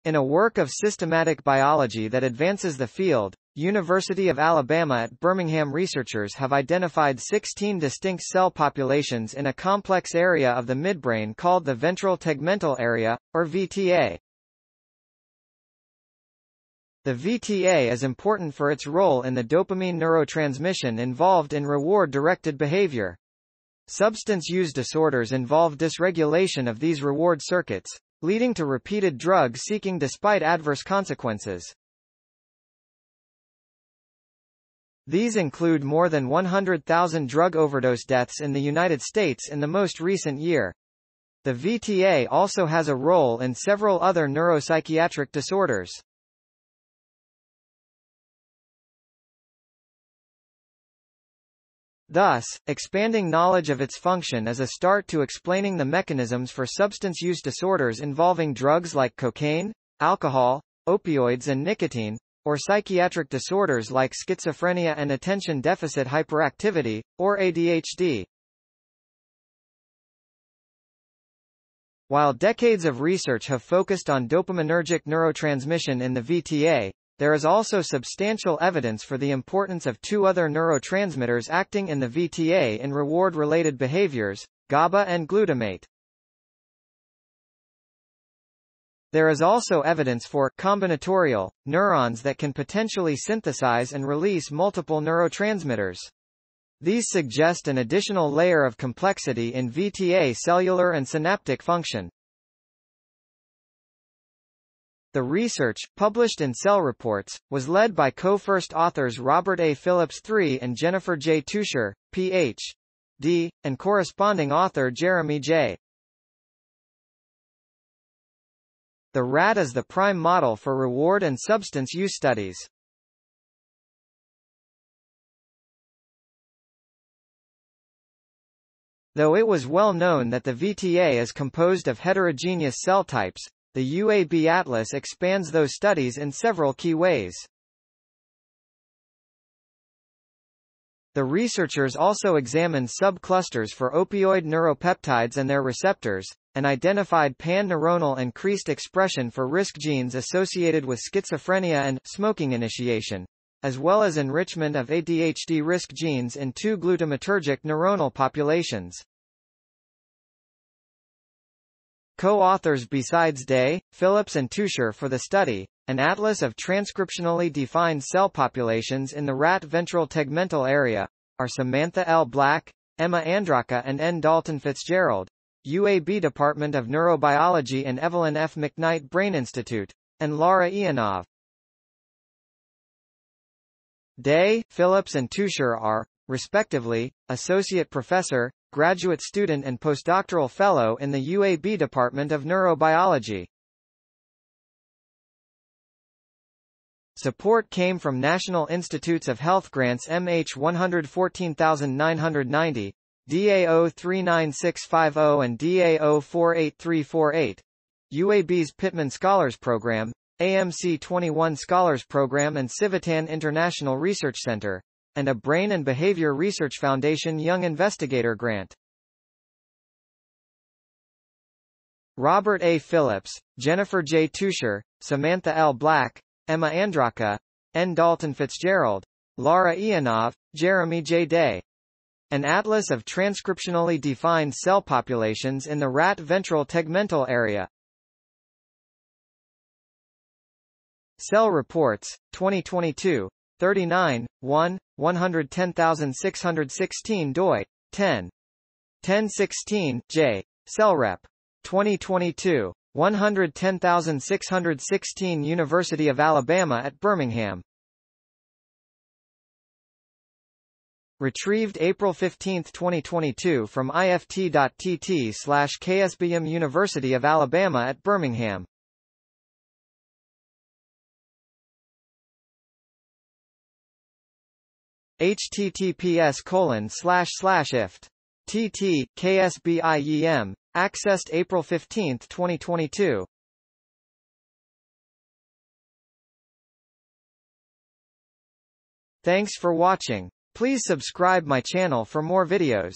In a work of systematic biology that advances the field, University of Alabama at Birmingham researchers have identified 16 distinct cell populations in a complex area of the midbrain called the ventral tegmental area, or VTA. The VTA is important for its role in the dopamine neurotransmission involved in reward-directed behavior. Substance use disorders involve dysregulation of these reward circuits, leading to repeated drug seeking despite adverse consequences. These include more than 100,000 drug overdose deaths in the United States in the most recent year. The VTA also has a role in several other neuropsychiatric disorders. Thus, expanding knowledge of its function is a start to explaining the mechanisms for substance use disorders involving drugs like cocaine, alcohol, opioids and nicotine, or psychiatric disorders like schizophrenia and attention deficit hyperactivity, or ADHD. While decades of research have focused on dopaminergic neurotransmission in the VTA, there is also substantial evidence for the importance of two other neurotransmitters acting in the VTA in reward-related behaviors, GABA and glutamate. There is also evidence for combinatorial neurons that can potentially synthesize and release multiple neurotransmitters. These suggest an additional layer of complexity in VTA cellular and synaptic function. The research, published in Cell Reports, was led by co-first authors Robert A. Phillips III and Jennifer J. Tuscher, Ph.D., and corresponding author Jeremy J. The rat is the prime model for reward and substance use studies. Though it was well known that the VTA is composed of heterogeneous cell types, the UAB Atlas expands those studies in several key ways. The researchers also examined subclusters for opioid neuropeptides and their receptors, and identified pan-neuronal increased expression for risk genes associated with schizophrenia and smoking initiation, as well as enrichment of ADHD risk genes in two glutamatergic neuronal populations. Co-authors besides Day, Phillips and Tuscher for the study, an atlas of transcriptionally defined cell populations in the rat ventral tegmental area, are Samantha L. Black, Emma Andraka and N. Dalton Fitzgerald, UAB Department of Neurobiology and Evelyn F. McKnight Brain Institute, and Laura Ianov. Day, Phillips and Tuscher are, respectively, Associate Professor, Graduate Student and Postdoctoral Fellow in the UAB Department of Neurobiology. Support came from National Institutes of Health grants MH 114990, DAO 39650 and DAO 48348, UAB's Pittman Scholars Program, AMC 21 Scholars Program and Civitan International Research Center, and a Brain and Behavior Research Foundation Young Investigator Grant. Robert A. Phillips, Jennifer J. Tuscher, Samantha L. Black, Emma Andraka, N. Dalton Fitzgerald, Laura Ianov, Jeremy J. Day. An atlas of transcriptionally defined cell populations in the rat ventral tegmental area. Cell Reports, 2022, 39, 1, 110616 doi, 10. 1016, J. CellRep. 2022, 110616 University of Alabama at Birmingham. Retrieved April 15, 2022 from ift.tt/ksbm University of Alabama at Birmingham. https://ift.tt, ksbiem, accessed April 15, 2022. Thanks for watching. Please subscribe my channel for more videos.